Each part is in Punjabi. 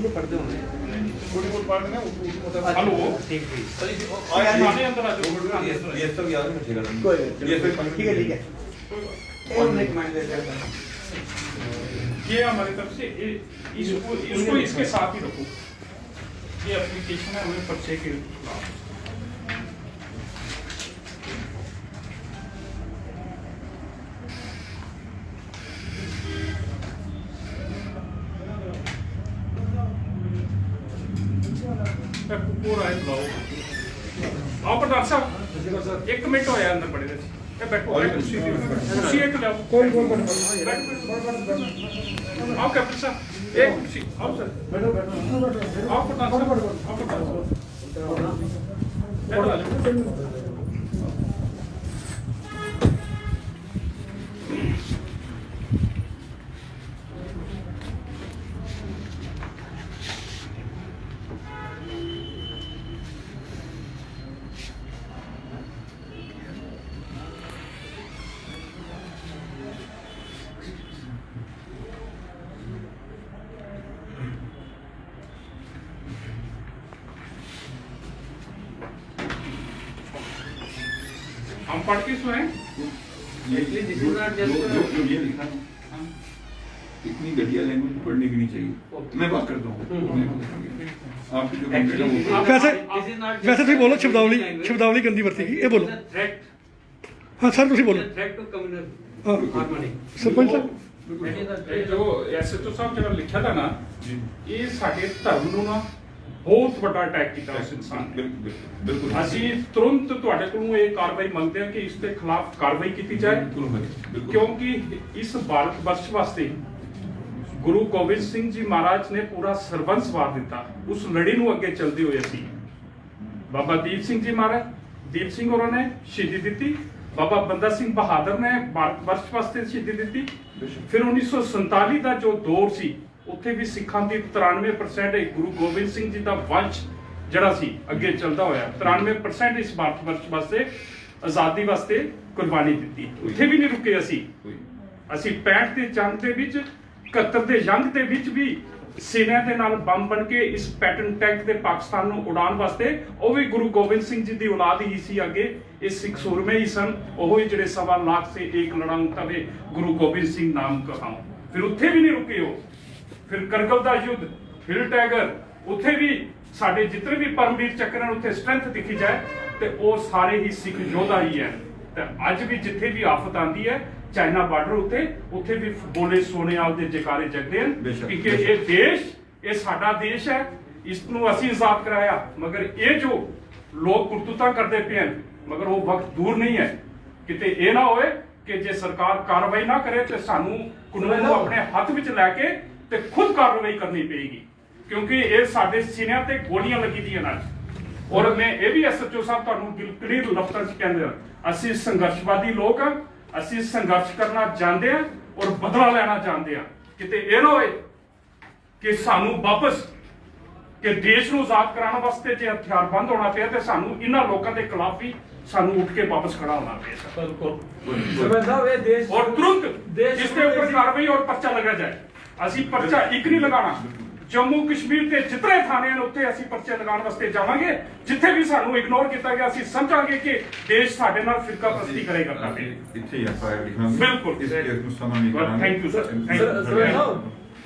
तो पढ़ते होंगे थोड़ी बहुत पढ़ लेना हेलो ठीक आया आने अंदर आ जाओ ये सब याद नहीं रखेगा कोई ये सब ठीक है और एक माइंड दे देता ये हमारी तरफ से इसको इसके साथ ही रखो। ये एप्लीकेशन है हमें पर्चे के खिलाफ। पूरा बुलाओ आओ प्रधान साहब एक मिनट होया अंदर बड़े दे बैठो कुर्सी एक लाओ कौन कौन आओ कैप्टन साहब एक कुर्सी आओ सर बैठो आओ प्रधान साहब आओ प्रधान साहब बैठो आ जाओ। हम पढ़ के सुने ये ये लिखा है इतनी घटिया लैंग्वेज पढ़ने की नहीं चाहिए। मैं बात करता हूँ आपकी जो वैसे वैसे ਤੁਸੀਂ ਬੋਲੋ ਸ਼ਬਦਾਵਲੀ ਗੰਦੀ ਵਰਤੀ ਗਈ ਇਹ ਬੋਲੋ ਹਾਂ ਸਰ ਤੁਸੀਂ ਬੋਲੋ ਹਾਂ ਸਰਪੰਚ ਸਾਹਿਬ ਇਹ ਜੋ ਐਸਐਚਓ ਸਾਹਿਬ ਜਿਹੜਾ ਲਿਖਿਆ था ਨਾ ਇਹ ਸਾਡੇ ਧਰਮ ਨੂੰ ਨਾ ਬਹੁਤ ਵੱਡਾ ਅਟੈਕ ਕੀਤਾ ਉਸ ਇਨਸਾਨ ਨੇ। बिल्कुल ਅਸੀਂ ਤੁਰੰਤ ਤੁਹਾਡੇ ਕੋਲੋਂ ਇਹ ਕਾਰਵਾਈ ਮੰਗਦੇ ਹਾਂ ਕਿ ਇਸ ਦੇ ਖਿਲਾਫ ਕਾਰਵਾਈ ਕੀਤੀ ਜਾਏ बिल्कुल ਕਿਉਂਕਿ ਇਸ ਭਾਰਤ ਵਰਸ਼ ਵਾਸਤੇ ਗੁਰੂ ਗੋਬਿੰਦ ਸਿੰਘ ਜੀ ਮਹਾਰਾਜ ਨੇ ਪੂਰਾ ਸਰਬੰਸ ਵਾਰ ਦਿੱਤਾ। ਉਸ ਲੜੀ ਨੂੰ ਅੱਗੇ ਚੱਲਦੇ ਹੋਏ ਅਸੀਂ ਬਾਬਾ ਦੀਪ ਸਿੰਘ ਜੀ ਮਹਾਰਾਜ ਦੀਪ ਸਿੰਘ ਹੋਰਾਂ ਨੇ ਸ਼ਹੀਦੀ ਦਿੱਤੀ। ਬਾਬਾ ਬੰਦਾ ਸਿੰਘ ਬਹਾਦਰ ਨੇ ਭਾਰਤ ਵਰਸ਼ ਵਾਸਤੇ ਸ਼ਹੀਦੀ ਦਿੱਤੀ। ਫਿਰ 1947 ਦਾ ਜੋ ਦੌਰ ਸੀ ਉੱਥੇ ਵੀ ਸਿੱਖਾਂ ਦੀ 93% ਗੁਰੂ ਗੋਬਿੰਦ ਸਿੰਘ ਜੀ ਦਾ ਵੰਸ਼ ਜਿਹੜਾ ਸੀ ਅੱਗੇ ਚੱਲਦਾ ਹੋਇਆ 93% ਇਸ ਭਾਰਤ ਵਰਸ਼ ਵਾਸਤੇ ਆਜ਼ਾਦੀ ਵਾਸਤੇ ਕੁਰਬਾਨੀ ਦਿੱਤੀ। ਉੱਥੇ ਵੀ ਨਹੀਂ ਰੁਕੇ ਅਸੀਂ 65 ਦੇ ਜੰਗ ਦੇ ਵਿੱਚ 71 ਦੇ ਜੰਗ ਦੇ ਵਿੱਚ ਵੀ ਸੈਨਾ ਦੇ ਨਾਲ ਬੰਬ ਬਣ ਕੇ ਇਸ ਪੈਟਰਨ ਟੈਂਕ ਦੇ ਪਾਕਿਸਤਾਨ ਨੂੰ ਉਡਾਉਣ ਵਾਸਤੇ ਉਹ ਵੀ ਗੁਰੂ ਗੋਬਿੰਦ ਸਿੰਘ ਜੀ ਦੀ ਔਲਾਦ ਹੀ ਸੀ। ਅੱਗੇ ਇਹ ਸਿੱਖ ਸੂਰਮੇ ਹੀ ਸਨ ਉਹ ਹੀ ਜਿਹੜੇ 1.25 ਲੱਖ ਸੇ ਇੱਕ ਲੜਾਊਂ ਤਵੇ ਗੁਰੂ ਗੋਬਿੰਦ ਸਿੰਘ ਨਾਮ ਕਹਾਉ। ਫਿਰ ਉੱਥੇ ਵੀ ਨਹੀਂ ਰੁਕੇ ਹੋ। ਫਿਰ ਕਰਗਲ ਦਾ ਯੁੱਧ ਹਿਲ ਟਾਈਗਰ ਉੱਥੇ ਵੀ ਸਾਡੇ ਜਿਤਨੇ ਵੀ ਪਰਮਵੀਰ ਚੱਕਰ ਹਨ ਉੱਥੇ ਸਟਰੈਂਥ ਦਿਖੀ ਜਾਏ ਤੇ ਉਹ ਸਾਰੇ ਹੀ ਸਿੱਖ ਯੋਧਾ ਹੀ ਹੈ। ਤੇ ਅੱਜ ਵੀ ਜਿੱਥੇ ਵੀ ਆਫਤ ਆਉਂਦੀ ਹੈ ਚਾਈਨਾ ਬਾਰਡਰ ਉੱਥੇ ਵੀ ਬੋਲੇ ਸੋਨੇਵਾਲ ਦੇ ਜੈਕਾਰੇ ਜਗਦੇ ਹਨ ਕਿ ਇਹ ਦੇਸ਼ ਇਹ ਸਾਡਾ ਦੇਸ਼ ਹੈ ਇਸ ਨੂੰ ਅਸੀਂ ਆਜ਼ਾਦ ਕਰਾਇਆ। ਮਗਰ ਇਹ ਜੋ ਲੋਕ ਕਰਤੂਤਾਂ ਕਰਦੇ ਪਏ ਹਨ ਮਗਰ ਉਹ ਵਕਤ ਦੂਰ ਨਹੀਂ ਹੈ ਕਿਤੇ ਇਹ ਨਾ ਹੋਏ ਕਿ ਜੇ ਸਰਕਾਰ ਕਾਰਵਾਈ ਨਾ ਕਰੇ ਤੇ ਸਾਨੂੰ ਕਾਨੂੰਨ ਨੂੰ ਆਪਣੇ ਹੱਥ ਵਿੱਚ ਲੈ ਕੇ ਤੇ ਖੁਦ ਕਾਰਵਾਈ ਕਰਨੀ ਪਏਗੀ ਕਿਉਂਕਿ ਇਹ ਸਾਡੇ ਸੀਨਿਆਂ ਤੇ ਗੋਲੀਆਂ ਲੱਗੀ ਦੀਆਂ ਨਾਲ। ਔਰ ਮੈਂ ਇਹ ਵੀ ਐਸਐਚਓ ਸਾਹਿਬ ਤੁਹਾਨੂੰ ਕਲੀਅਰ ਲਫ਼ਜ਼ਾਂ 'ਚ ਕਹਿੰਦੇ ਹਾਂ ਅਸੀਂ ਸੰਘਰਸ਼ਵਾਦੀ ਲੋਕ ਹਾਂ। ਅਸੀਂ ਸੰਘਰਸ਼ ਕਰਨਾ ਚਾਹੁੰਦੇ ਹਾਂ ਔਰ ਬਦਲਾ ਲੈਣਾ ਚਾਹੁੰਦੇ ਹਾਂ। ਕਿਤੇ ਇਹ ਨਾ ਹੋਏ ਕਿ ਸਾਨੂੰ ਵਾਪਸ ਕਿ ਦੇਸ਼ ਨੂੰ ਆਜ਼ਾਦ ਕਰਾਉਣ ਵਾਸਤੇ ਜੇ ਹਥਿਆਰਬੰਦ ਹੋਣਾ ਪਿਆ ਤੇ ਸਾਨੂੰ ਇਹਨਾਂ ਲੋਕਾਂ ਦੇ ਖਿਲਾਫ ਵੀ ਸਾਨੂੰ ਉੱਠ ਕੇ ਵਾਪਸ ਖੜਾ ਹੋਣਾ ਪਏਗਾ। बिल्कुल सरपंच साहब ये देश ਔਰ ਤੁਰੰਤ देश ਇਸ ਦੇ ਉੱਪਰ ਕਾਰਵਾਈ ਔਰ ਪਰਚਾ ਲਗਾ ਜਾਏ। ਅਸੀਂ ਪਰਚਾ ਇੱਕ ਨਹੀਂ ਲਗਾਉਣਾ ਜੰਮੂ ਕਸ਼ਮੀਰ ਤੇ ਜਿਤਨੇ ਥਾਣੇ ਹਨ ਉੱਥੇ ਅਸੀਂ ਪਰਚੇ ਲਗਾਉਣ ਵਾਸਤੇ ਜਾਵਾਂਗੇ। ਜਿੱਥੇ ਵੀ ਸਾਨੂੰ ਇਗਨੋਰ ਕੀਤਾ ਗਿਆ ਅਸੀਂ ਸਮਝਾਂਗੇ ਕਿ ਦੇਸ਼ ਸਾਡੇ ਨਾਲ ਫਿਰਕਾ ਪ੍ਰਸਤੀ ਕਰੇਗਾ। ਇੱਥੇ ਐਫਆਈਆਰ ਲਿਖਾਂਗੇ ਬਿਲਕੁਲ ਇਸ ਕੇਸ ਨੂੰ ਸਮਾਂ ਨਹੀਂ ਕਰਾਂਗੇ। ਥੈਂਕ ਯੂ ਸਰ सरपंच साहब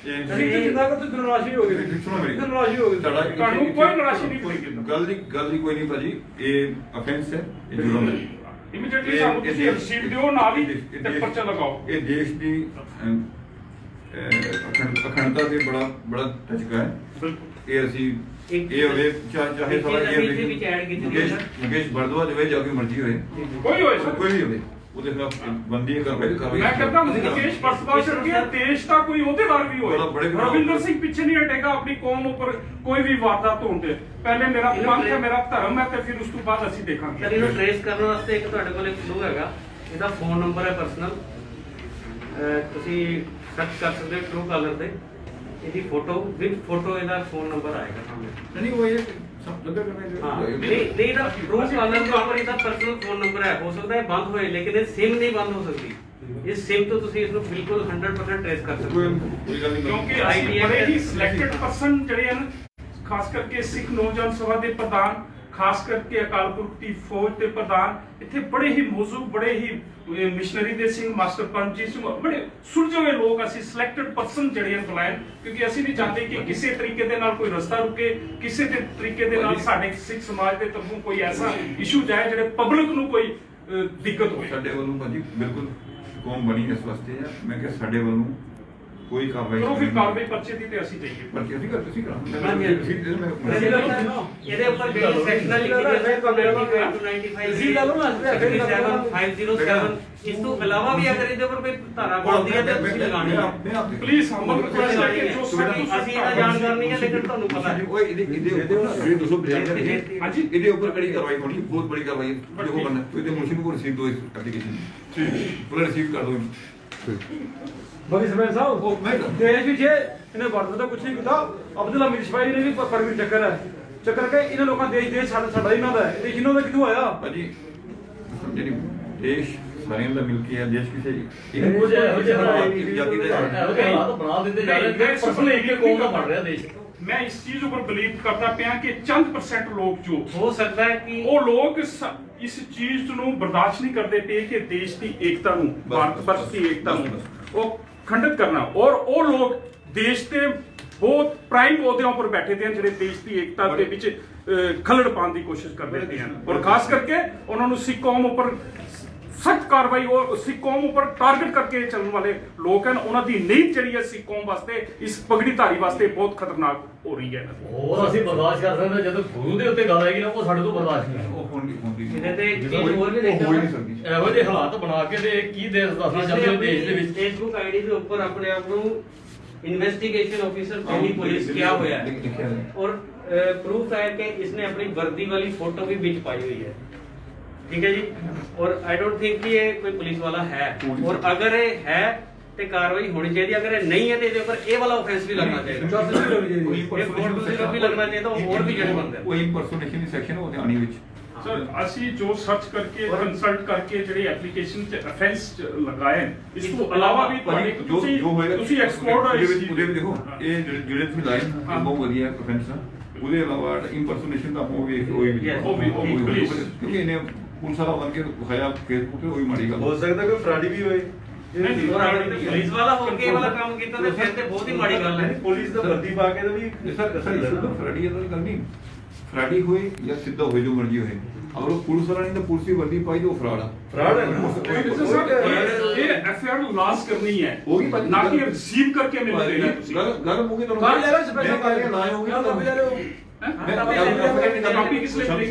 ਅਸੀਂ ਜਿੰਨਾ ਕਰ ਤੁਸੀਂ ਨਰਾਸ਼ੀ ਹੋ ਗਏ ਸੁਣੋ ਮੇਰੀ ਨਰਾਸ਼ੀ ਹੋ ਗਈ ਤੁਹਾਨੂੰ ਕੋਈ ਨਰਾਸ਼ੀ ਨਹੀਂ ਹੋਏਗੀ। ਗੱਲ ਦੀ ਕੋਈ ਨਹੀਂ ਭਾਜੀ ਇਹ ਅਫੈਂਸ ਹੈ ਇਹ ਜੁਰਮ ਹੈ। ਇਮੀਡੀਏਟਲੀ ਸਾਨੂੰ ਤੁਸੀਂ ਰਸੀਦ ਦਿਓ ਨਾਲ ਹੀ ਤੇ ਪਰਚਾ ਲਗਾਓ। ਇਹ ਦੇਸ਼ ਦੀ ਅਖੰਡਤਾ ਤੇ ਬੜਾ ਧੱਕਾ ਹੈ। ਇਹ ਅਸੀਂ ਇਹ ਹੋਵੇ ਚਾਹੇ ਸਾਡਾ ਮੁਕੇਸ਼ ਬਰਦਵਾ ਹੋਵੇ ਜਾਂ ਕੋਈ ਮਰਜ਼ੀ ਹੋਵੇ ਕੋਈ ਹੋਏ ਸਰ ਕੋਈ ਵੀ ਹੋਵੇ ਉਹਦੇ ਖਿਲਾਫ ਬੰਦੀ ਕਾਰਵਾਈ ਮੈਂ ਕਹਿੰਦਾ ਮੁਕੇਸ਼ ਬਰਦਵਾ ਛੱਡ ਦੇਸ਼ ਦਾ ਕੋਈ ਅਹੁਦੇਦਾਰ ਵੀ ਹੋਏ ਰਵਿੰਦਰ ਸਿੰਘ ਪਿੱਛੇ ਨਹੀਂ ਹਟੇਗਾ ਆਪਣੀ ਕੌਮ ਉੱਪਰ ਕੋਈ ਵੀ ਵਾਰਦਾਤ ਹੋਣ ਤੇ ਪਹਿਲੇ ਮੇਰਾ ਪੰਥ ਹੈ ਮੇਰਾ ਧਰਮ ਹੈ ਤੇ ਫਿਰ ਉਸ ਤੋਂ ਬਾਅਦ ਅਸੀਂ ਦੇਖਾਂਗੇ। ਸਰ ਇਹਨੂੰ ਟ੍ਰੇਸ ਕਰਨ ਵਾਸਤੇ ਇੱਕ ਤੁਹਾਡੇ ਕੋਲ ਇੱਕ ਕਲੂ ਹੈਗਾ ਇਹਦਾ ਫੋਨ ਨੰਬਰ ਹੈ ਪਰਸਨਲ ਤੁਸੀਂ ਸਰਚ ਕਰ ਸਕਦੇ ਹੋ ਟਰੂ ਕਾਲਰ ਤੇ ਇਹਦੀ ਫੋਟੋ ਵਿਦ ਫੋਟੋ ਇਹਦਾ ਫੋਨ ਨੰਬਰ ਆਏਗਾ ਸਾਹਮਣੇ। ਨਹੀਂ ਉਹ ਇਹ ਸਭ ਲੱਗਾ ਕਰਨਾ ਹਾਂ ਨਹੀਂ ਦਾ ਟਰੂ ਕਾਲਰ ਦੇ ਉੱਪਰ ਇਹਦਾ ਪਰਸਨਲ ਫੋਨ ਨੰਬਰ ਹੈ ਹੋ ਸਕਦਾ ਹੈ ਬੰਦ ਹੋਏ ਲੇਕਿਨ ਇਹ ਸਿਮ ਨਹੀਂ ਬੰਦ ਹੋ ਸਕਦੀ ਇਸ ਸਿਮ ਤੋਂ ਤੁਸੀਂ ਇਸ ਨੂੰ ਬਿਲਕੁਲ 100% ਟ੍ਰੇਸ ਕਰ ਸਕਦੇ ਹੋ ਕੋਈ ਗੱਲ ਨਹੀਂ ਕਿਉਂਕਿ ਅਸੀਂ ਬੜੇ ਹੀ ਸਿਲੈਕਟਡ ਪਰਸਨ ਜਿਹੜੇ ਹਨ, ਖਾਸ ਕਰਕੇ ਸਿੱਖ ਨੌਜਵਾਨ ਸਭਾ ਦੇ ਪ੍ਰਧਾਨ, ਖਾਸ ਕਰਕੇ ਅਕਾਲ ਪੁਰਖ ਦੀ ਫੌਜ ਦੇ ਪ੍ਰਧਾਨ, ਇੱਥੇ ਬੜੇ ਹੀ ਮੌਜੂਦ, ਬੜੇ ਹੀ ਮਿਸ਼ਨਰੀ ਦੇ ਸਿੰਘ, ਮਾਸਟਰ ਪਰਮਜੀਤ ਸਿੰਘ, ਬੜੇ ਸੁਲਝੇ ਹੋਏ ਲੋਕ ਅਸੀਂ ਸਿਲੈਕਟਡ ਪਰਸਨ ਜਿਹੜੇ ਹਨ ਬੁਲਾਏ, ਕਿਉਂਕਿ ਅਸੀਂ ਨਹੀਂ ਚਾਹਤੇ ਕਿ ਕਿਸੇ ਤਰੀਕੇ ਦੇ ਨਾਲ ਕੋਈ ਰਸਤਾ ਰੁਕੇ, ਕਿਸੇ ਦੇ ਤਰੀਕੇ ਦੇ ਨਾਲ ਸਾਡੇ ਸਿੱਖ ਸਮਾਜ ਦੇ ਤਰਫੋਂ ਕੋਈ ਐਸਾ ਇਸ਼ੂ ਜਾਏ ਜਿਹੜੇ ਪਬਲਿਕ ਨੂੰ ਕੋਈ ਦਿੱਕਤ ਹੋਵੇ। ਸਾਡੇ ਵੱਲੋਂ ਭਾਜੀ ਬਿਲਕੁਲ ਕੌਮ ਬਣੀ ਇਸ ਵਾਸਤੇ ਆ, ਮੈਂ ਕਿਹਾ ਸਾਡੇ ਵੱਲੋਂ ਕੋਈ ਕਾਰਵਾਈ ਕਰੋ, ਫਿਰ ਕਾਰਵਾਈ ਪਰਚੇ ਦੀ ਤੇ ਅਸੀਂ ਚਾਹੀਏ। ਪਰਚੇ ਅਸੀਂ ਤੁਸੀਂ ਕਰਾਂਗੇ ਇਹਦੇ ਉੱਪਰ ਜਿਹੜੀ ਸੈਕਸ਼ਨਲ ਲਿਖੀ ਹੈ 95 ਇਸ ਤੋਂ ਇਲਾਵਾ ਵੀ ਅਗਰ ਇਹਦੇ ਉੱਪਰ ਕੋਈ ਧਾਰਾ ਬਣਦੀ ਹੈ ਤਾਂ ਤੁਸੀਂ ਲਗਾਣੀ ਹੈ। ਪਲੀਜ਼ ਹਮਲ ਰਿਕੁਐਸਟ ਹੈ ਕਿ ਜੋ ਅਸੀਂ ਇਹਦਾ ਜਾਣਕਾਰ ਨਹੀਂ ਹੈ, ਲੇਕਿਨ ਤੁਹਾਨੂੰ ਪਤਾ ਹੈ। ਓਏ ਇਹਦੇ ਉੱਪਰ ਜਿਹੜੇ 250 ਹਾਂਜੀ ਇਹਦੇ ਉੱਪਰ ਕਿਹੜੀ ਕਾਰਵਾਈ ਹੋਣੀ, ਬਹੁਤ ਬੜੀ ਕਾਰਵਾਈ ਹੈ। ਦੇਖੋ ਬੰਦਾ ਕੋਈ ਤੇ ਮੁਨਸ਼ੀ ਨੂੰ ਰਿਸੀਵ ਦੋ ਇਸ ਐਪਲੀਕੇਸ਼ਨ ਪੂਰਾ ਰਿਸੀਵ ਕਰ ਦੋ। ਬੜੀ ਸਰਪੰਚ ਸਾਹਿਬ ਉਹ ਮੈਂ ਦੇਸ਼ ਵਿੱਚ ਇਹਨੇ ਵਰਤ ਦਾ ਕੁਝ ਨਹੀਂ ਕੀਤਾ। ਅਬਦੁੱਲਾ ਮੀਰ ਸ਼ਿਵਾਈ ਨੇ ਵੀ ਪਰਮਿਟ ਚੱਕਰ ਕੇ ਇਹਨਾਂ ਲੋਕਾਂ ਦੇਸ਼ ਸਾਡਾ ਇਹਨਾਂ ਦਾ ਹੈ, ਇਹ ਜਿਨ੍ਹਾਂ ਦਾ ਕਿਥੋਂ ਆਇਆ ਭਾਜੀ ਜਿਹੜੀ ਦੇਸ਼ ਸਾਰਿਆਂ ਦਾ ਮਿਲ ਕੇ ਹੈ, ਦੇਸ਼ ਕਿਸੇ ਇੱਕ ਜਾਤੀ ਦਾ ਹਾਲਾਤ ਬਣਾ ਦਿੰਦੇ ਜਾ ਰਹੇ ਨੇ, ਸੁਪਨੇ ਇੱਕ ਕੌਮ ਦਾ ਬਣ ਰਿਹਾ ਦੇਸ਼। ਮੈਂ ਇਸ ਚੀਜ਼ ਉੱਪਰ ਬਲੀਵ ਕਰਦਾ ਪਿਆ ਕਿ ਚੰਦ % ਲੋਕ ਜੋ ਹੋ ਸਕਦਾ ਹੈ ਕਿ ਉਹ ਲੋਕ ਇਸ ਚੀਜ਼ ਨੂੰ ਬਰਦਾਸ਼ਤ ਨਹੀਂ ਕਰਦੇ ਪਏ ਕਿ ਦੇਸ਼ ਦੀ ਏਕਤਾ ਨੂੰ, ਭਾਰਤ ਵਰਸ਼ ਦੀ ਏਕਤਾ ਨੂੰ ਉਹ ਖੰਡਿਤ ਕਰਨਾ, ਔਰ ਉਹ ਲੋਕ ਦੇਸ਼ ਦੇ ਬਹੁਤ ਪ੍ਰਾਈਮ ਅਹੁਦਿਆਂ ਉੱਪਰ ਬੈਠੇ ਦੇ ਹਨ ਜਿਹੜੇ ਦੇਸ਼ ਦੀ ਏਕਤਾ ਦੇ ਵਿੱਚ ਖਲੜ ਪਾਉਣ ਦੀ ਕੋਸ਼ਿਸ਼ ਕਰਦੇ ਹਨ, ਔਰ ਖਾਸ ਕਰਕੇ ਉਹਨਾਂ ਨੂੰ ਸਿੱਖ ਕੌਮ ਉੱਪਰ ਸਖਤ ਕਾਰਵਾਈ ਔਰ ਸਿੱਖ ਕੌਮ ਉੱਪਰ ਟਾਰਗੇਟ ਕਰਕੇ ਚੱਲਣ ਵਾਲੇ ਲੋਕ ਹਨ। ਉਹਨਾਂ ਦੀ ਨੀਤ ਜਿਹੜੀ ਹੈ ਸਿੱਖ ਕੌਮ ਵਾਸਤੇ, ਇਸ ਪਗੜੀ ਧਾਰੀ ਵਾਸਤੇ ਬਹੁਤ ਖਤਰਨਾਕ ਹੋ ਰਹੀ ਹੈ। ਹੋਰ ਅਸੀਂ ਬਰਦਾਸ਼ਤ ਕਰ ਸਕਦੇ ਜਦੋਂ ਗੁਰੂ ਦੇ ਉੱਤੇ ਗੱਲ ਆਏਗੀ ਨਾ, ਉਹ ਸਾਡੇ ਤੋਂ ਬਰਦਾਸ਼ਤ ਨਹੀਂ ਉਹ ਹੁੰਦੀ ਇਹਦੇ ਤੇ ਇੱਕ ਚੀਜ਼ ਹੋਰ ਵੀ ਹੋ ਹੀ ਦੇਖਣਾ ਨਹੀਂ ਸਕਦੀ। ਇਹੋ ਜਿਹੇ ਹਾਲਾਤ ਬਣਾ ਕੇ ਤੇ ਕੀ ਦੇਸ਼ ਦੱਸਣਾ ਚਾਹੁੰਦੇ ਹੋ ਦੇਸ਼ ਦੇ ਵਿੱਚ। ਫੇਸਬੁੱਕ ਆਈਡੀ ਦੇ ਉੱਪਰ ਆਪਣੇ ਆਪ ਨੂੰ ਇਨਵੈਸਟੀਗੇਸ਼ਨ ਆਫੀਸਰ ਦਿੱਲੀ ਪੁਲਿਸ ਕਿਹਾ ਹੋਇਆ ਹੈ, ਔਰ ਪ੍ਰੂਫ ਹੈ ਕਿ ਇਸਨੇ ਆਪਣੀ ਵਰਦੀ ਵਾਲੀ ਫੋਟੋ ਵੀ ਵਿੱਚ ਪਾਈ ਹੋਈ ਹੈ। ठीक है जी, और आई डोंट थिंक कि ये कोई पुलिस वाला है, और अगर ये है तो कार्रवाई होनी चाहिए, अगर ये नहीं है तो इसके ऊपर ए वाला ऑफेंस भी लगना चाहिए, भी लगना चाहिए, तो और भी जड़े बनते हैं। वो इंपर्सोनेशन ਦੀ ਸੈਕਸ਼ਨ ਉਹ ਆਣੀ ਵਿੱਚ ਸਰ ਅਸੀਂ ਜੋ ਸਰਚ ਕਰਕੇ ਕੰਸਲਟ ਕਰਕੇ ਜਿਹੜੇ ਐਪਲੀਕੇਸ਼ਨ ਚ ਅਫੈਂਸ ਲਗਾਏ ਇਸ ਤੋਂ ਇਲਾਵਾ ਵੀ ਤੁਹਾਡੇ ਤੁਸੀਂ ਐਕਸਪੋਰਟ ਉਹਦੇ ਵੀ ਦੇਖੋ ਇਹ ਜਿਹੜੇ ਤੁਸੀਂ ਲਾਏ ਬਹੁਤ ਵਧੀਆ ਅਫੈਂਸ ਆ। ਉਹਦੇ ਇਲਾਵਾ ਇੰਪਰਸੋਨੇਸ਼ਨ ਦਾ ਉਹ ਵੀ ਕਿਉਂਕਿ ਇਹਨੇ ਪੁਲਿਸ ਵਾਲਾ ਬਣ ਕੇ ਦਿਖਾਇਆ ਫੇਸਬੁੱਕ ਤੇ ਉਹ ਵੀ ਮਾੜੀ ਗੱਲ ਹੋ ਸਕਦਾ ਕੋਈ ਫਰਾਡੀ ਵੀ ਹੋਏ। ਪੁਲਿਸ ਵਾਲਾ ਹੋ ਕੇ ਵਾਲਾ ਕੰਮ ਕੀਤਾ ਤੇ ਫਿਰ ਤੇ ਬਹੁਤ ਹੀ ਮਾੜੀ ਗੱਲ ਹੈ। ਪੁਲਿਸ ਦਾ ਵਰਦੀ ਪਾ ਕੇ ਤਾਂ ਵੀ ਫਰਾਡੀ ਦਾ ਗੱਲ ਨਹੀਂ, ਫਰਾਡੀ ਹੋਏ ਜਾਂ ਸਿੱਧਾ ਹੋਏ ਜੋ ਮਰਜ਼ੀ ਹੋਏ, ਅਗਰ ਉਹ ਪੁਲਿਸ ਵਾਲਾ ਨਹੀਂ ਤਾਂ ਪੁਲਿਸ ਦੀ ਵਰਦੀ ਪਾਈ ਤਾਂ ਉਹ ਫਰਾਡ ਆ। ਫਰਾਡ ਹੈ ਇਹ ਐਫਆਈਆਰ ਨੂੰ ਲਾਂਚ ਕਰਨੀ ਹੈ, ਨਾ ਕਿ ਰਿਸੀਵ ਕਰਕੇ ਮੈਨੂੰ ਦੇਣਾ ਤੁਸੀਂ। ਗੱਲ ਮੁਕੇ ਤੁਹਾਨੂੰ ਕੱਲ ਲੈ ਰਹੇ ਸਪੈਸ਼ਲ ਕਾਲ ਨਾ ਹੋਗੇ ਨਾ ਲੈ ਰਹੇ ਹੋ। ਕਾਪੀ ਕਿਸ ਲਈ ਸ਼ਾਮੀ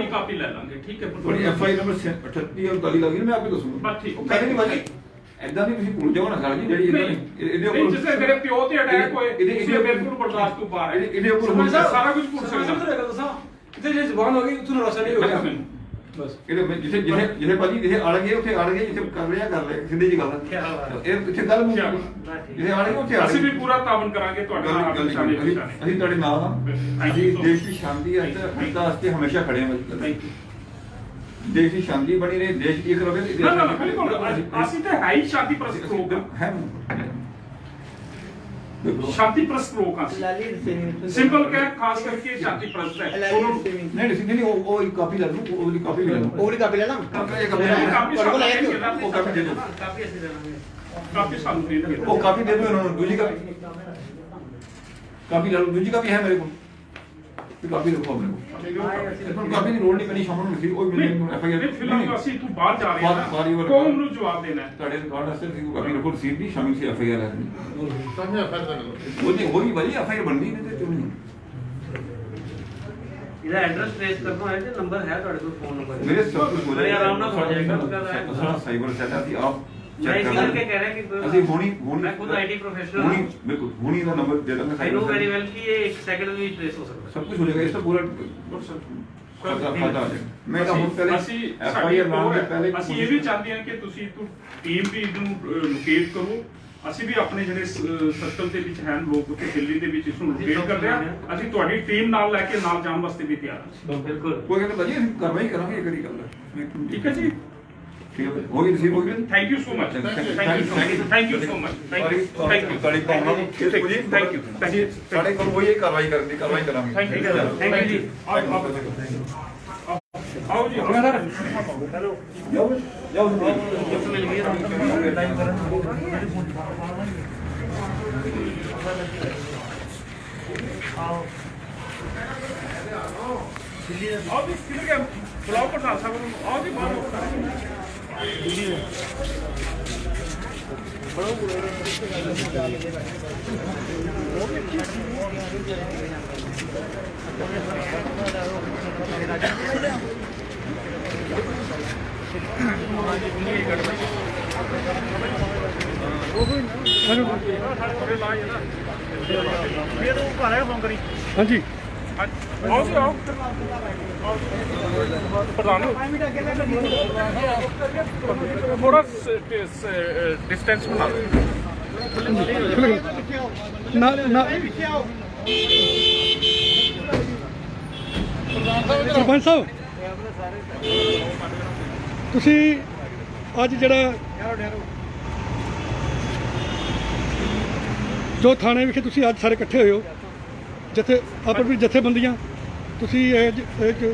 ਕਾਪੀ ਲੈ ਲਾਂਗੇ, ਠੀਕ ਹੈ। ਤੁਹਾਡੀ ਐਫਆਈ ਨੰਬਰ 38 ਔਰ 40 ਲੱਗੀ ਨਾ, ਮੈਂ ਆਪੇ ਦੱਸੂਗਾ। ਬਸ ਠੀਕ। ਉਹ ਕਹਿੰਦੇ ਨਹੀਂ ਬਾਜੀ ਐਦਾਂ ਨਹੀਂ ਤੁਸੀਂ ਭੁੱਲ ਜਾਓ ਨਾ ਗੱਲ ਜੀ, ਜਿਹੜੀ ਇਹਦੇ ਨਹੀਂ, ਜਿਸ ਤਰ੍ਹਾਂ ਮੇਰੇ ਪਿਓ ਤੇ ਅਟੈਕ ਹੋਏ ਇਹਦੇ ਬਿਲਕੁਲ ਬਰਦਾਸ਼ਤ ਤੋਂ ਬਾਹਰ ਹੈ। ਇਹਦੇ ਉੱਪਰ ਸਾਰਾ ਕੁਝ ਭੁੱਲ ਸਕਦਾ। ਇੱਥੇ ਜੇ ਜ਼ੁਬਾਨ ਹੋ ਗਈ ਉੱਥੋਂ ਰਸਾ ਨਹੀਂ ਹੋ ਗਿਆ ਬਸ। ਇਹਦੇ ਜਿੱਥੇ ਭਾਜੀ ਜਿੱਥੇ ਅੜ ਗਏ ਉੱਥੇ ਅੜ ਗਏ, ਜਿੱਥੇ ਕਰ ਲਿਆ ਸਿੱਧੀ ਜੀ ਗੱਲ ਹੈ। ਇਹ ਇੱਥੇ ਗੱਲ ਮੁੱਕ ਜਿੱਥੇ ਅੜ ਗਏ ਉੱਥੇ ਅੜ ਅਸੀਂ ਵੀ ਗਏ। ਪੂਰਾ ਤਾਵਨ ਕਰਾਂਗੇ ਤੁਹਾਡੇ ਨਾਲ। ਅਸੀਂ ਤੁਹਾਡੇ ਨਾਲ ਹਾਂ। ਅਸੀਂ ਦੇਸ਼ ਦੀ ਸ਼ਾਂਤੀ ਵਾਸਤੇ ਹਮੇਸ਼ਾ ਖੜੇ ਹਾਂ। ਦੇਸ਼ ਦੀ ਸ਼ਾਂਤੀ ਬਣੀ ਰਹੇ, ਦੇਸ਼ ਇੱਕ ਰਵੇ। ਅਸੀਂ ਤਾਂ ਹੈ ਹੀ ਸ਼ਾਂਤੀ ਪ੍ਰਸਤ ਲੋਕ ਹੈ, ਸ਼ਾਂਤੀ ਪ੍ਰਸਤ ਲੋਕ ਹਾਂ। ਸਿੰਪਲ ਕਹਿ, ਖਾਸ ਕਰਕੇ ਸ਼ਾਂਤੀ ਪ੍ਰਸਤ ਹੈ। ਨਹੀਂ ਉਹ ਇੱਕ ਕਾਪੀ ਲੈ ਲਓ, ਉਹਦੀ ਕਾਪੀ ਲੈ ਲਓ। ਉਹਦੀ ਕਾਪੀ ਲੈ ਲਾਂ ਕਾਪੀ ਸਾਨੂੰ ਦੇ ਦਿਓ। ਕਾਪੀ ਸਾਨੂੰ ਦੇ ਦਿਓ। ਉਹ ਕਾਪੀ ਦੇ ਦਿਓ ਉਹਨਾਂ ਨੂੰ। ਦੂਜੀ ਕਾਪੀ ਲੈ ਲਓ। ਦੂਜੀ ਕਾਪੀ ਹੈ ਮੇਰੇ ਕੋਲ, ਕਾਪੀ ਰੱਖੋ ਆਪਣੇ ਕੋਲ। ਕਾਪੀ ਦੀ ਲੋੜ ਨਹੀਂ ਪੈਣੀ, ਸ਼ਾਮ ਨੂੰ ਮਿਲਦੀ ਉਹ ਮੈਨੂੰ ਐਫਆਈਆਰ। ਫਿਲਹਾਲ ਅਸੀਂ ਤੂੰ ਬਾਹਰ ਜਾ ਰਹੇ ਹਾਂ, ਕੌਮ ਨੂੰ ਜਵਾਬ ਦੇਣਾ ਹੈ। ਤੁਹਾਡੇ ਰਿਕਾਰਡ ਵਾਸਤੇ ਤੁਸੀਂ ਕਾਪੀ ਰੱਖੋ, ਰਸੀਦ ਦੀ, ਸ਼ਾਮੀ ਸੀ ਐਫਆਈਆਰ ਹੈ। ਉਹਦੀ ਹੋਈ ਭਾਜੀ ਐਫਆਈਆਰ ਬਣਦੀ ਨਹੀਂ ਤੇ ਕਿਉਂ ਨਹੀਂ। ਇਹਦਾ ਐਡਰੈਸ ਟ੍ਰੇਸ ਕਰਨਾ ਹੈ ਤੇ ਨੰਬਰ ਹੈ ਤੁਹਾਡੇ ਕੋਲ, ਫੋਨ ਨੰਬਰ ਮੇਰੇ ਸਭ ਕੁਝ ਹੋ ਬੜੇ ਆਰਾਮ ਨਾਲ ਹੋ ਜਾਏਗਾ। ਸਾਡਾ ਸਾਈਬਰ ਸੈੱਲ ਹੈ, ਅਸੀਂ ਆਪ ਮੈਂ ਇਸ ਕਰਕੇ ਕਹਿ ਰਿਹਾ ਕਿ ਅਸੀਂ ਹੁਣੀ ਮੈਂ ਖੁਦ ਆਈਟੀ ਪ੍ਰੋਫੈਸ਼ਨਲ ਹੁਣੀ ਬਿਲਕੁਲ ਹੁਣੀ ਦਾ ਨੰਬਰ ਦੇ ਦਾਂਗੇ। ਆਈ ਨੋ ਵੈਰੀ ਵੈਲ ਕਿ ਇਹ 1 ਸੈਕਿੰਡ ਵਿੱਚ ਟ੍ਰੇਸ ਹੋ ਸਕਦਾ। ਸਭ ਕੁਝ ਹੋ ਜਾਏਗਾ। ਇਸ ਤੋਂ ਪੂਰਾ ਖਾਤਾ ਆ ਜਾਏਗਾ। ਮੈਂ ਤਾਂ ਹੁਣ ਪਹਿਲੇ ਅਸੀਂ ਐਫਆਈਆਰ ਲਾਉਣ ਦੇ ਪਹਿਲੇ ਅਸੀਂ ਇਹ ਵੀ ਚਾਹੁੰਦੇ ਹਾਂ ਕਿ ਤੁਸੀਂ ਟੀਮ ਵੀ ਇਹਨੂੰ ਲੋਕੇਟ ਕਰੋ। ਅਸੀਂ ਵੀ ਆਪਣੇ ਜਿਹੜੇ ਸਰਕਲ ਦੇ ਵਿੱਚ ਹਨ ਲੋਕ ਉੱਥੇ ਦਿੱਲੀ ਦੇ ਵਿੱਚ ਇਸ ਨੂੰ ਲੋਕੇਟ ਕਰਦੇ ਹਾਂ। ਅਸੀਂ ਤੁਹਾਡੀ ਟੀਮ ਨਾਲ ਲੈ ਕੇ ਨਾਲ ਜਾਣ ਵਾਸਤੇ ਵੀ ਤਿਆਰ ਹਾਂ। ਬਿਲਕੁਲ। ਕੋਈ ਕਹਿੰਦਾ ਭਾਜੀ ਅਸੀਂ ਕਾਰਵਾਈ ਕਰਾਂਗੇ, ਇਹ ਕਿਹੜੀ ਗੱਲ ਹੈ। ਠੀਕ ਹੈ ਜੀ। ठीक है होगी रिसीव होगी thank you so much thank you so much thank you sari पाਉਣਾ ਨੂੰ ਕਿਸ ਕੋਈ थैंक यू ਸਾਡੇ ਕੋਲ ਕੋਈ ਇਹ ਕਾਰਵਾਈ ਕਰਨ ਦੀ ਕਾਰਵਾਈ ਕਰਾਂਗੇ थैंक यू जी आओ जी आओ जी किधर गए बुलाओ प्रधान साहब को आओ जी बाहर हाँ जी आओ जी आओ प्रधान थोड़ा डिस्टेंस बना लो ना ना ਸਰਪੰਚ ਸਾਹਿਬ ਤੁਸੀਂ ਅੱਜ ਜਿਹੜਾ ਜੋ ਥਾਣੇ ਵਿਖੇ ਤੁਸੀਂ ਅੱਜ ਸਾਰੇ ਇਕੱਠੇ ਹੋਏ ਹੋ ਜਿੱਥੇ ਆਪਣੀ ਜਥੇਬੰਦੀਆਂ ਤੁਸੀਂ ਇੱਕ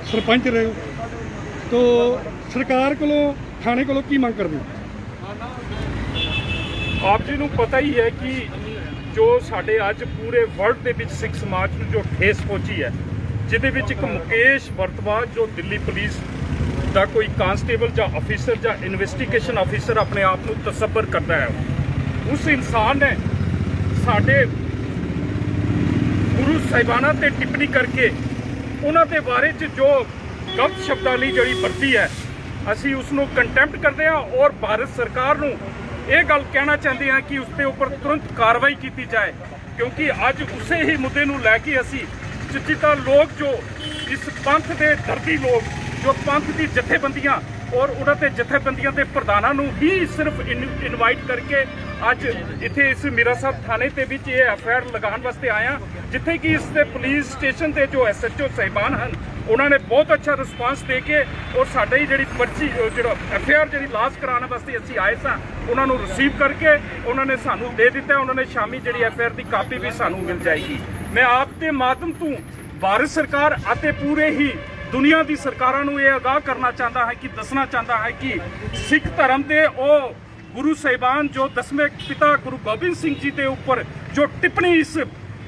ਸਰਪੰਚ ਰਹੇ ਹੋ ਤੋ ਸਰਕਾਰ ਕੋਲੋਂ ਥਾਣੇ ਕੋਲੋਂ ਕੀ ਮੰਗ ਕਰਦੇ ਹੋ ਆਪ ਜੀ ਨੂੰ ਪਤਾ ਹੀ ਹੈ ਕਿ ਜੋ ਸਾਡੇ ਅੱਜ ਪੂਰੇ ਵਰਲਡ ਦੇ ਵਿੱਚ ਸਿੱਖ ਸਮਾਜ ਨੂੰ ਜੋ ਠੇਸ ਪਹੁੰਚੀ ਹੈ ਜਿਹਦੇ ਵਿੱਚ ਇੱਕ ਮੁਕੇਸ਼ ਵਰਤਵਾਜ ਜੋ ਦਿੱਲੀ ਪੁਲਿਸ ਦਾ ਕੋਈ ਕਾਂਸਟੇਬਲ ਜਾਂ ਅਫੀਸਰ ਜਾਂ ਇਨਵੈਸਟੀਗੇਸ਼ਨ ਅਫੀਸਰ ਆਪਣੇ ਆਪ ਨੂੰ ਤਸੱਵਰ ਕਰਦਾ ਹੈ ਉਸ ਇਨਸਾਨ ਨੇ ਸਾਡੇ ਗੁਰੂ ਸਾਹਿਬਾਨਾਂ ਤੇ ਟਿੱਪਣੀ ਕਰਕੇ ਉਹਨਾਂ ਦੇ ਬਾਰੇ 'ਚ ਜੋ ਗਲਤ ਸ਼ਬਦਾਂ ਲਈ ਜਿਹੜੀ ਵਰਤੀ ਹੈ ਅਸੀਂ ਉਸ ਨੂੰ ਕੰਟੈਂਪਟ ਕਰਦੇ ਹਾਂ ਔਰ ਭਾਰਤ ਸਰਕਾਰ ਨੂੰ ਇਹ ਗੱਲ ਕਹਿਣਾ ਚਾਹੁੰਦੇ ਹਾਂ ਕਿ ਉਸ ਦੇ ਉੱਪਰ ਤੁਰੰਤ ਕਾਰਵਾਈ ਕੀਤੀ ਜਾਏ ਕਿਉਂਕਿ ਅੱਜ ਉਸੇ ਹੀ ਮੁੱਦੇ ਨੂੰ ਲੈ ਕੇ ਅਸੀਂ ਚਿੱਤਾ ਲੋਕ ਜੋ ਇਸ ਪੰਥ ਦੇ ਦਰਦੀ ਲੋਕ ਜੋ ਪੰਥ ਦੀ ਜਥੇਬੰਦੀਆਂ ਔਰ ਉਹਨਾਂ ਦੇ ਜਥੇਬੰਦੀਆਂ ਦੇ ਪ੍ਰਧਾਨਾਂ ਨੂੰ ਹੀ ਸਿਰਫ ਇਨਵਾਈਟ ਕਰਕੇ ਅੱਜ ਇੱਥੇ ਇਸ ਮੀਰਾ ਸਾਹਿਬ ਥਾਣੇ ਦੇ ਵਿੱਚ ਇਹ ਐਫਆਈਆਰ ਲਗਾਉਣ ਵਾਸਤੇ ਆਇਆ ਜਿੱਥੇ ਕਿ ਇਸ ਦੇ ਪੁਲਿਸ ਸਟੇਸ਼ਨ ਦੇ ਜੋ ਐਸਐਚਓ ਸਾਹਿਬਾਨ ਹਨ ਉਹਨਾਂ ਨੇ ਬਹੁਤ ਅੱਛਾ ਰਿਸਪਾਂਸ ਦੇ ਕੇ ਔਰ ਸਾਡੇ ਹੀ ਜਿਹੜੀ ਪਰਚੀ ਜਿਹੜਾ ਐਫਆਈਆਰ ਜਿਹੜੀ ਲਾਸ ਕਰਾਉਣ ਵਾਸਤੇ ਅਸੀਂ ਆਏ ਸਾਂ ਉਹਨਾਂ ਨੂੰ ਰਿਸੀਵ ਕਰਕੇ ਉਹਨਾਂ ਨੇ ਸਾਨੂੰ ਦੇ ਦਿੱਤਾ ਉਹਨਾਂ ਨੇ ਸ਼ਾਮੀ ਜਿਹੜੀ ਐਫਆਈਆਰ ਦੀ ਕਾਪੀ ਵੀ ਸਾਨੂੰ ਮਿਲ ਜਾਏਗੀ ਮੈਂ ਆਪ ਦੇ ਮਾਧਿਅਮ ਤੋਂ ਭਾਰਤ ਸਰਕਾਰ ਅਤੇ ਪੂਰੇ ਹੀ ਦੁਨੀਆ ਦੀ ਸਰਕਾਰਾਂ ਨੂੰ ਇਹ ਆਗਾਹ ਕਰਨਾ ਚਾਹੁੰਦਾ ਹੈ ਕਿ ਦੱਸਣਾ ਚਾਹੁੰਦਾ ਹੈ ਕਿ ਸਿੱਖ ਧਰਮ ਦੇ ਉਹ ਗੁਰੂ ਸਾਹਿਬਾਨ ਜੋ 10ਵੇਂ ਪਿਤਾ ਗੁਰੂ ਗੋਬਿੰਦ ਸਿੰਘ ਜੀ ਦੇ ਉੱਪਰ ਜੋ ਟਿੱਪਣੀ ਇਸ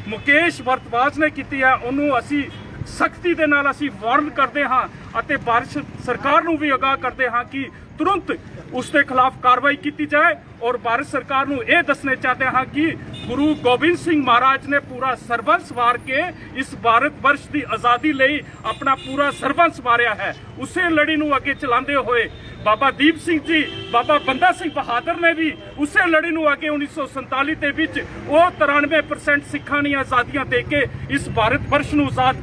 ਮੁਕੇਸ਼ ਵਰਤਵਾਜ ਨੇ ਕੀਤੀ ਹੈ ਉਹਨੂੰ ਅਸੀਂ ਸਖਤੀ ਦੇ ਨਾਲ ਅਸੀਂ ਵਾਰਨ ਕਰਦੇ ਹਾਂ ਅਤੇ ਭਾਰਤ ਸਰਕਾਰ ਨੂੰ ਵੀ ਆਗਾਹ ਕਰਦੇ ਹਾਂ ਕਿ ਤੁਰੰਤ ਉਸ ਦੇ ਖਿਲਾਫ ਕਾਰਵਾਈ ਕੀਤੀ ਜਾਏ ਔਰ ਭਾਰਤ ਸਰਕਾਰ ਨੂੰ ਇਹ ਦੱਸਣਾ ਚਾਹਤੇ ਹਾਂ ਕਿ ਗੁਰੂ ਗੋਬਿੰਦ ਸਿੰਘ ਮਹਾਰਾਜ ਨੇ ਪੂਰਾ ਸਰਬੰਸ ਵਾਰ ਕੇ ਇਸ ਭਾਰਤ ਵਰਸ਼ ਦੀ ਆਜ਼ਾਦੀ ਲਈ ਆਪਣਾ ਪੂਰਾ ਸਰਬੰਸ ਵਾਰਿਆ ਹੈ ਉਸੇ ਲੜੀ ਨੂੰ ਅੱਗੇ ਚਲਾਉਂਦੇ ਹੋਏ ਬਾਬਾ ਦੀਪ ਸਿੰਘ ਜੀ ਬਾਬਾ ਬੰਦਾ ਸਿੰਘ ਬਹਾਦਰ ਨੇ ਵੀ ਉਸੇ ਲੜੀ ਨੂੰ ਅੱਗੇ 1947 ਦੇ ਵਿੱਚ ਉਹ 93% ਸਿੱਖਾਂ ਦੀਆਂ ਆਜ਼ਾਦੀਆਂ ਦੇ ਕੇ ਇਸ ਭਾਰਤ ਵਰਸ਼ ਨੂੰ ਆਜ਼ਾਦ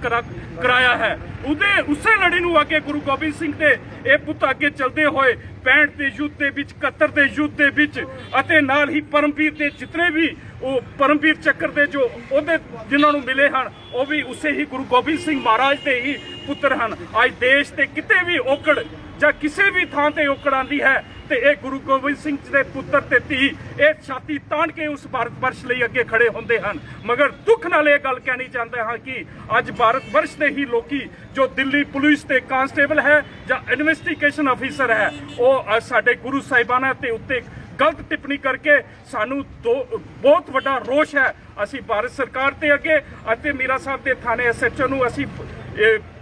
ਕਰਾਇਆ ਹੈ ਉਸੇ ਲੜੀ ਨੂੰ ਅੱਗੇ ਗੁਰੂ ਗੋਬਿੰਦ ਸਿੰਘ ਦੇ ਇਹ ਪੁੱਤ ਅੱਗੇ ਚੱਲਦੇ ਹੋਏ 65 ਦੇ ਯੁੱਧ ਦੇ ਵਿੱਚ 71 ਦੇ ਯੁੱਧ ਦੇ ਵਿੱਚ ਅਤੇ ਨਾਲ ਹੀ ਪਰਮਵੀਰ ਦੇ ਜਿਤਨੇ ਵੀ ਉਹ ਪਰਮਵੀਰ ਚੱਕਰ ਦੇ ਜੋ ਉਹਦੇ ਜਿਨ੍ਹਾਂ ਨੂੰ ਮਿਲੇ ਹਨ ਉਹ ਵੀ ਉਸੇ ਹੀ ਗੁਰੂ ਗੋਬਿੰਦ ਸਿੰਘ ਮਹਾਰਾਜ ਦੇ ਹੀ ਪੁੱਤਰ ਹਨ ਅੱਜ ਦੇਸ਼ ਤੇ ਕਿਤੇ ਵੀ ਔਕੜ ਜਾਂ ਕਿਸੇ ਵੀ ਥਾਂ ਤੇ ਔਕੜ ਆਉਂਦੀ ਹੈ ਤੇ ਇਹ ਗੁਰੂ ਗੋਬਿੰਦ ਸਿੰਘ ਜੀ ਦੇ ਪੁੱਤਰ ਤੇ ਧੀ ਇਹ ਛਾਤੀ ਤਾਣ ਕੇ ਉਸ ਭਾਰਤ ਵਰਸ਼ ਲਈ ਅੱਗੇ ਖੜੇ ਹੁੰਦੇ ਹਨ ਮਗਰ ਦੁੱਖ ਨਾਲ ਇਹ ਗੱਲ ਕਹਿਣੀ ਚਾਹੁੰਦੇ ਹਾਂ ਕਿ ਅੱਜ ਭਾਰਤ ਵਰਸ਼ ਦੇ ਹੀ ਲੋਕੀ ਜੋ ਦਿੱਲੀ ਪੁਲਿਸ ਦੇ ਕਾਂਸਟੇਬਲ ਹੈ ਜਾਂ ਇਨਵੈਸਟੀਗੇਸ਼ਨ ਅਫੀਸਰ ਹੈ ਉਹ ਸਾਡੇ ਗੁਰੂ ਸਾਹਿਬਾਨਾਂ ਤੇ ਉੱਤੇ ਗਲਤ ਟਿੱਪਣੀ ਕਰਕੇ ਸਾਨੂੰ ਬਹੁਤ ਵੱਡਾ ਰੋਸ਼ ਹੈ ਅਸੀਂ ਭਾਰਤ ਸਰਕਾਰ ਤੇ ਅੱਗੇ ਅਤੇ ਮੀਰਾ ਸਾਹਿਬ ਦੇ ਥਾਣੇ ਐਸਐਚਓ ਨੂੰ ਅਸੀਂ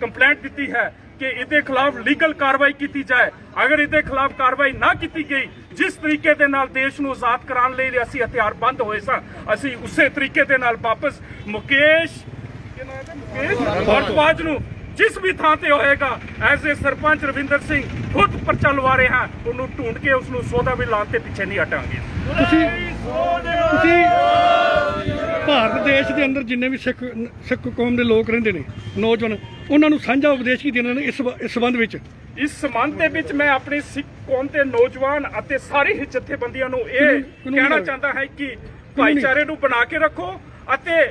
ਕੰਪਲੇਂਟ ਦਿੱਤੀ ਹੈ ਕਿ ਇਹਦੇ ਖਿਲਾਫ ਲੀਗਲ ਕਾਰਵਾਈ ਕੀਤੀ ਜਾਏ ਅਗਰ ਇਹਦੇ ਖਿਲਾਫ ਕਾਰਵਾਈ ਨਾ ਕੀਤੀ ਗਈ ਜਿਸ ਤਰੀਕੇ ਦੇ ਨਾਲ ਦੇਸ਼ ਨੂੰ ਆਜ਼ਾਦ ਕਰਾਉਣ ਲਈ ਅਸੀਂ ਹਥਿਆਰਬੰਦ ਹੋਏ ਸਾਂ ਅਸੀਂ ਉਸੇ ਤਰੀਕੇ ਦੇ ਨਾਲ ਵਾਪਸ ਮੁਕੇਸ਼ ਵਰਤਵਾਜ ਨੂੰ ਜਿਸ ਵੀ ਥਾਂ ਤੇ ਹੋਏਗਾ ਐਜ਼ ਏ ਸਰਪੰਚ ਰਵਿੰਦਰ ਸਿੰਘ ਖੁਦ ਪਰਚਾ ਲਵਾ ਰਹੇ ਹਾਂ ਉਹਨੂੰ ਢੂੰਡ ਕੇ ਉਸ ਨੂੰ ਸੋਧਾ ਵੀ ਲਾਉਣ ਤੇ ਪਿੱਛੇ ਨਹੀਂ ਹਟਾਂਗੇ ਤੁਸੀਂ ਭਾਰਤ ਦੇਸ਼ ਦੇ ਅੰਦਰ ਜਿੰਨੇ ਵੀ ਸਿੱਖ ਕੌਮ ਦੇ ਲੋਕ ਰਹਿੰਦੇ ਨੇ ਨੌਜਵਾਨ ਉਹਨਾਂ ਨੂੰ ਸਾਂਝਾ ਉਪਦੇਸ਼ ਕੀ ਦੇਣਾ ਨੇ ਇਸ ਸੰਬੰਧ ਵਿੱਚ ਇਸ ਸੰਬੰਧ ਦੇ ਵਿੱਚ ਮੈਂ ਆਪਣੀ ਸਿੱਖ ਕੌਮ ਦੇ ਨੌਜਵਾਨ ਅਤੇ ਸਾਰੇ ਹੀ ਜਥੇਬੰਦੀਆਂ ਨੂੰ ਇਹ ਕਹਿਣਾ ਚਾਹੁੰਦਾ ਹੈ ਕਿ ਭਾਈਚਾਰੇ ਨੂੰ ਬਣਾ ਕੇ ਰੱਖੋ ਅਤੇ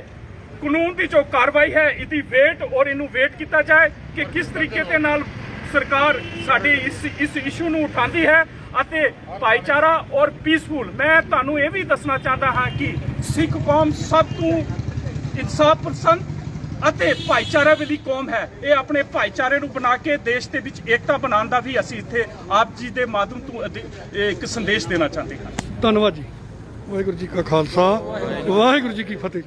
ਕਾਨੂੰਨ ਦੀ ਜੋ ਕਾਰਵਾਈ ਹੈ ਇਹਦੀ ਵੇਟ ਔਰ ਇਹਨੂੰ ਵੇਟ ਕੀਤਾ ਜਾਏ ਕਿ ਕਿਸ ਤਰੀਕੇ ਦੇ ਨਾਲ ਸਰਕਾਰ ਸਾਡੇ ਇਸ ਇਸ਼ੂ ਨੂੰ ਉਠਾਉਂਦੀ ਹੈ ਅਤੇ ਭਾਈਚਾਰਾ ਔਰ ਪੀਸਫੁਲ। ਮੈਂ ਤੁਹਾਨੂੰ ਇਹ ਵੀ ਦੱਸਣਾ ਚਾਹੁੰਦਾ ਹਾਂ ਕਿ ਸਿੱਖ ਕੌਮ ਸਭ ਤੋਂ ਇਨਸਾਫ ਪਸੰਦ ਅਤੇ ਭਾਈਚਾਰੇ ਵਾਲੀ ਕੌਮ ਹੈ। ਇਹ ਆਪਣੇ ਭਾਈਚਾਰੇ ਨੂੰ ਬਣਾ ਕੇ ਦੇਸ਼ ਦੇ ਵਿੱਚ ਏਕਤਾ ਬਣਾਉਣ ਦਾ ਵੀ ਅਸੀਂ ਇੱਥੇ ਆਪ ਜੀ ਦੇ ਮਾਧਿਅਮ ਤੋਂ ਇੱਕ ਸੰਦੇਸ਼ ਦੇਣਾ ਚਾਹੁੰਦੇ ਹਾਂ। ਧੰਨਵਾਦ ਜੀ। ਵਾਹਿਗੁਰੂ ਜੀ ਕਾ ਖਾਲਸਾ, ਵਾਹਿਗੁਰੂ ਜੀ ਕੀ ਫਤਿਹ।